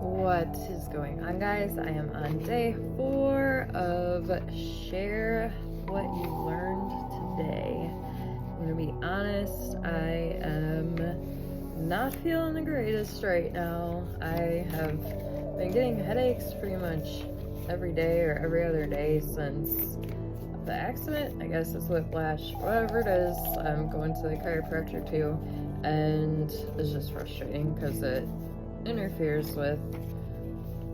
What is going on, guys? I am on day 4 of Share What You Learned Today. I'm gonna be honest, I am not feeling the greatest right now. I have been getting headaches pretty much every day or every other day since the accident. I guess it's whiplash, whatever it is. I'm going to the chiropractor too, and it's just frustrating because it interferes with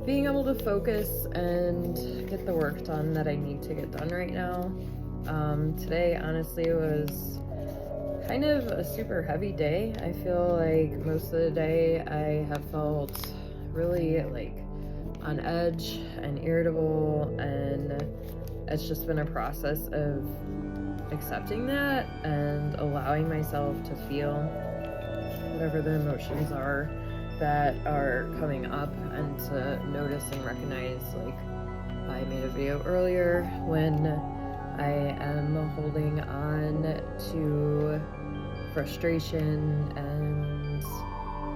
being able to focus and get the work done that I need to get done right now. Today honestly was kind of a super heavy day. I feel like most of the day I have felt really like on edge and irritable, and it's just been a process of accepting that and allowing myself to feel whatever the emotions are that are coming up, and to notice and recognize, like I made a video earlier when I am holding on to frustration and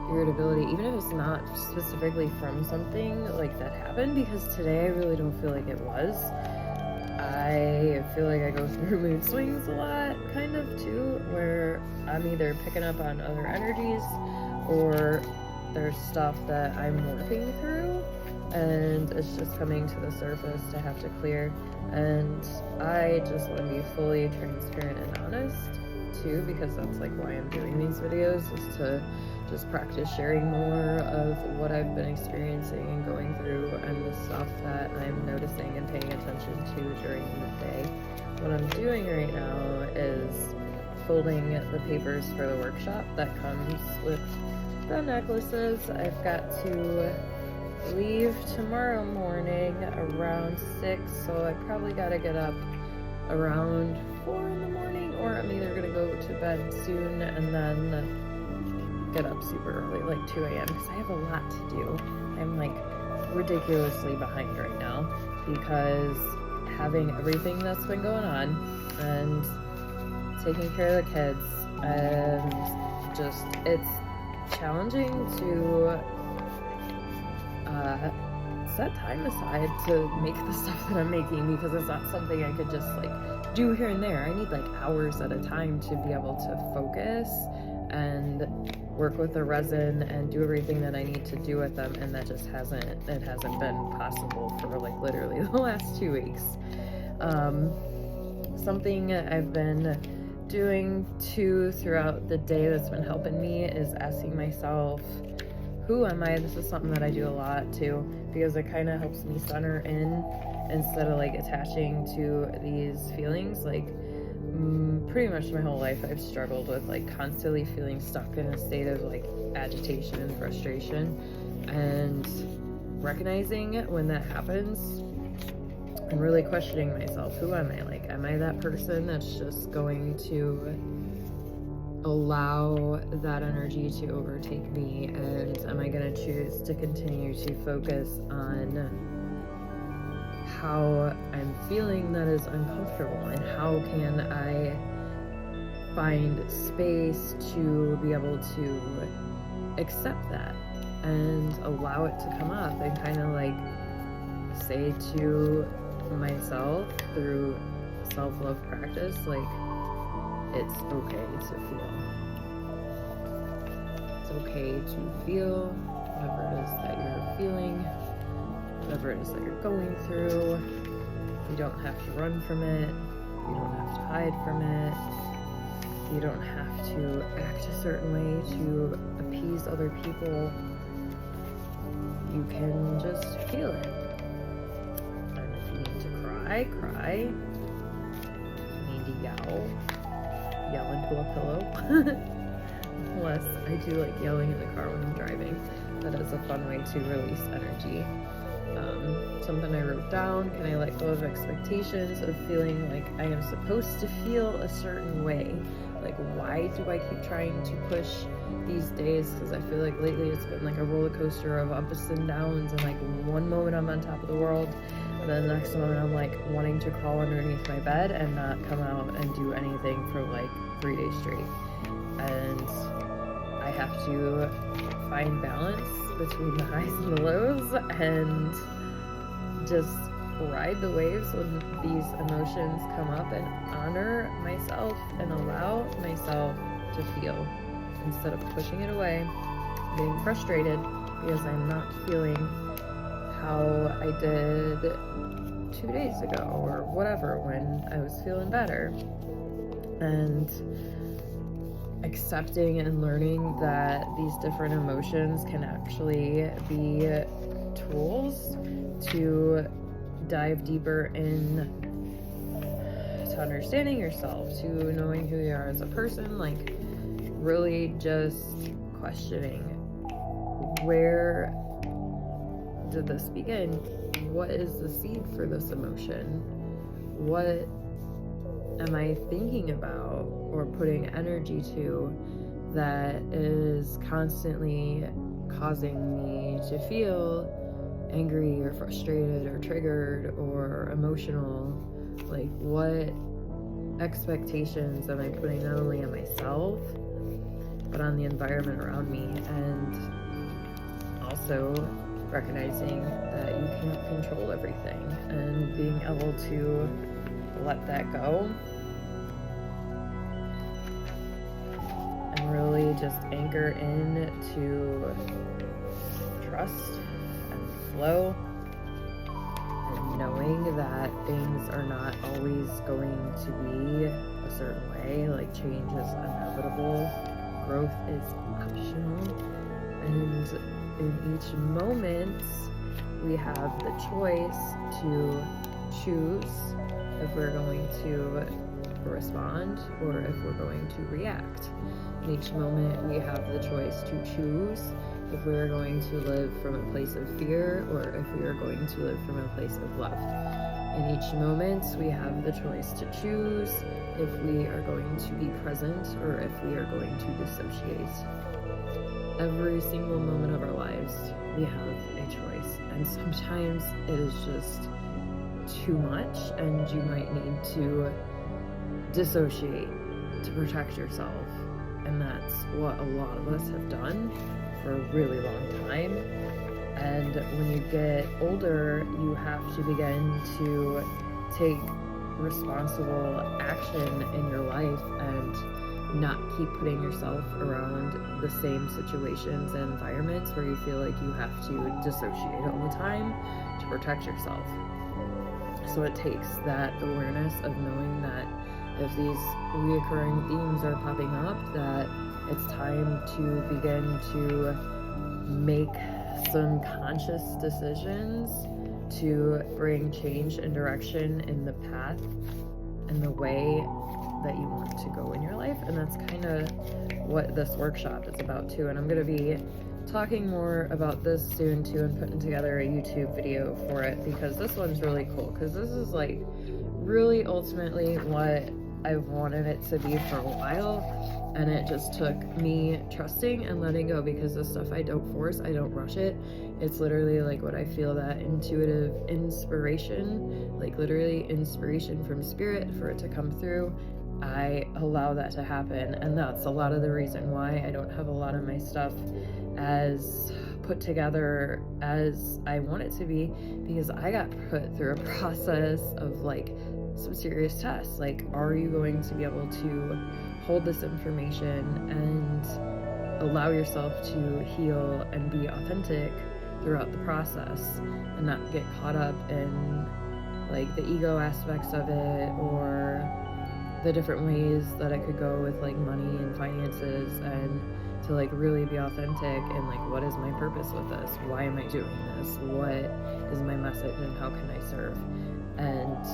irritability, even if it's not specifically from something like that happened, because today I really don't feel like it was. I feel like I go through mood swings a lot, kind of too, where I'm either picking up on other energies or there's stuff that I'm working through and it's just coming to the surface to have to clear. And I just want to be fully transparent and honest too, because that's like why I'm doing these videos, is to just practice sharing more of what I've been experiencing and going through, and the stuff that I'm noticing and paying attention to during the day. What I'm doing right now is folding the papers for the workshop that comes with the necklaces. I've got to leave tomorrow morning around 6, so I probably got to get up around 4 in the morning, or I'm either going to go to bed soon and then get up super early, like 2 a.m., because I have a lot to do. I'm like ridiculously behind right now because having everything that's been going on and taking care of the kids, and just it's challenging to set time aside to make the stuff that I'm making, because it's not something I could just like do here and there. I need like hours at a time to be able to focus and work with the resin and do everything that I need to do with them, and that just hasn't been possible for like literally the last 2 weeks. Something I've been doing too throughout the day that's been helping me is asking myself, who am I? This is something that I do a lot too, because it kind of helps me center in instead of like attaching to these feelings. Like pretty much my whole life I've struggled with like constantly feeling stuck in a state of like agitation and frustration, and recognizing when that happens and really questioning myself, who am I? Like, am I that person that's just going to allow that energy to overtake me, and am I going to choose to continue to focus on how I'm feeling that is uncomfortable, and how can I find space to be able to accept that and allow it to come up, and kind of like say to myself through self-love practice, like, it's okay to feel. It's okay to feel whatever it is that you're feeling, whatever it is that you're going through. You don't have to run from it. You don't have to hide from it. You don't have to act a certain way to appease other people. You can just feel it. And if you need to cry, cry. If you need to yell into a pillow. Unless I do like yelling in the car when I'm driving. That is a fun way to release energy. Something I wrote down: can I let go of expectations of feeling like I am supposed to feel a certain way? Like, why do I keep trying to push these days? Because I feel like lately it's been like a roller coaster of ups and downs, and like one moment I'm on top of the world, and then the next moment I'm like wanting to crawl underneath my bed and not come out and do anything for like 3 days straight. And I have to find find balance between the highs and the lows and just ride the waves when these emotions come up and honor myself and allow myself to feel instead of pushing it away, being frustrated because I'm not feeling how I did 2 days ago or whatever when I was feeling better. And accepting and learning that these different emotions can actually be tools to dive deeper in to understanding yourself, to knowing who you are as a person, like really just questioning, where did this begin? What is the seed for this emotion? What am I thinking about or putting energy to that is constantly causing me to feel angry or frustrated or triggered or emotional? Like, what expectations am I putting not only on myself but on the environment around me? And also recognizing that you can't control everything and being able to let that go and really just anchor in to trust and flow, and knowing that things are not always going to be a certain way. Like, change is inevitable, growth is optional, and in each moment we have the choice to choose if we're going to respond or if we're going to react. In each moment we have the choice to choose if we are going to live from a place of fear or if we are going to live from a place of love. In each moment we have the choice to choose if we are going to be present or if we are going to dissociate. Every single moment of our lives we have a choice, and sometimes it is just too much and you might need to dissociate to protect yourself. And that's what a lot of us have done for a really long time. And when you get older, you have to begin to take responsible action in your life and not keep putting yourself around the same situations and environments where you feel like you have to dissociate all the time to protect yourself. So it takes that awareness of knowing that if these reoccurring themes are popping up, that it's time to begin to make some conscious decisions to bring change and direction in the path and the way that you want to go in your life. And that's kind of what this workshop is about too. And I'm going to be talking more about this soon too, and putting together a YouTube video for it, because this one's really cool, because this is like really ultimately what I've wanted it to be for a while. And it just took me trusting and letting go, because this stuff I don't force, I don't rush it. It's literally like what I feel, that intuitive inspiration, like literally inspiration from spirit, for it to come through. I allow that to happen, and that's a lot of the reason why I don't have a lot of my stuff as put together as I want it to be, because I got put through a process of like some serious tests. Like, are you going to be able to hold this information and allow yourself to heal and be authentic throughout the process and not get caught up in like the ego aspects of it, or the different ways that I could go with like money and finances, and to like really be authentic and like, what is my purpose with this? Why am I doing this? What is my message and how can I serve? And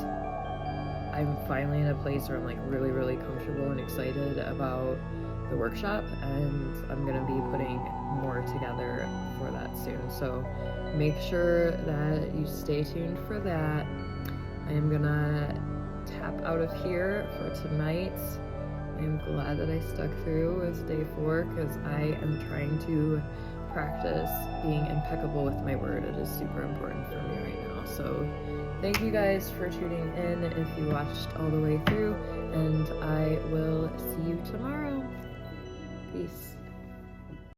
I'm finally in a place where I'm like really, really comfortable and excited about the workshop, and I'm gonna be putting more together for that soon. So make sure that you stay tuned for that. I am gonna tap out of here for tonight. I am glad that I stuck through with day 4, because I am trying to practice being impeccable with my word. It is super important for me right now. So thank you guys for tuning in if you watched all the way through, and I will see you tomorrow. Peace.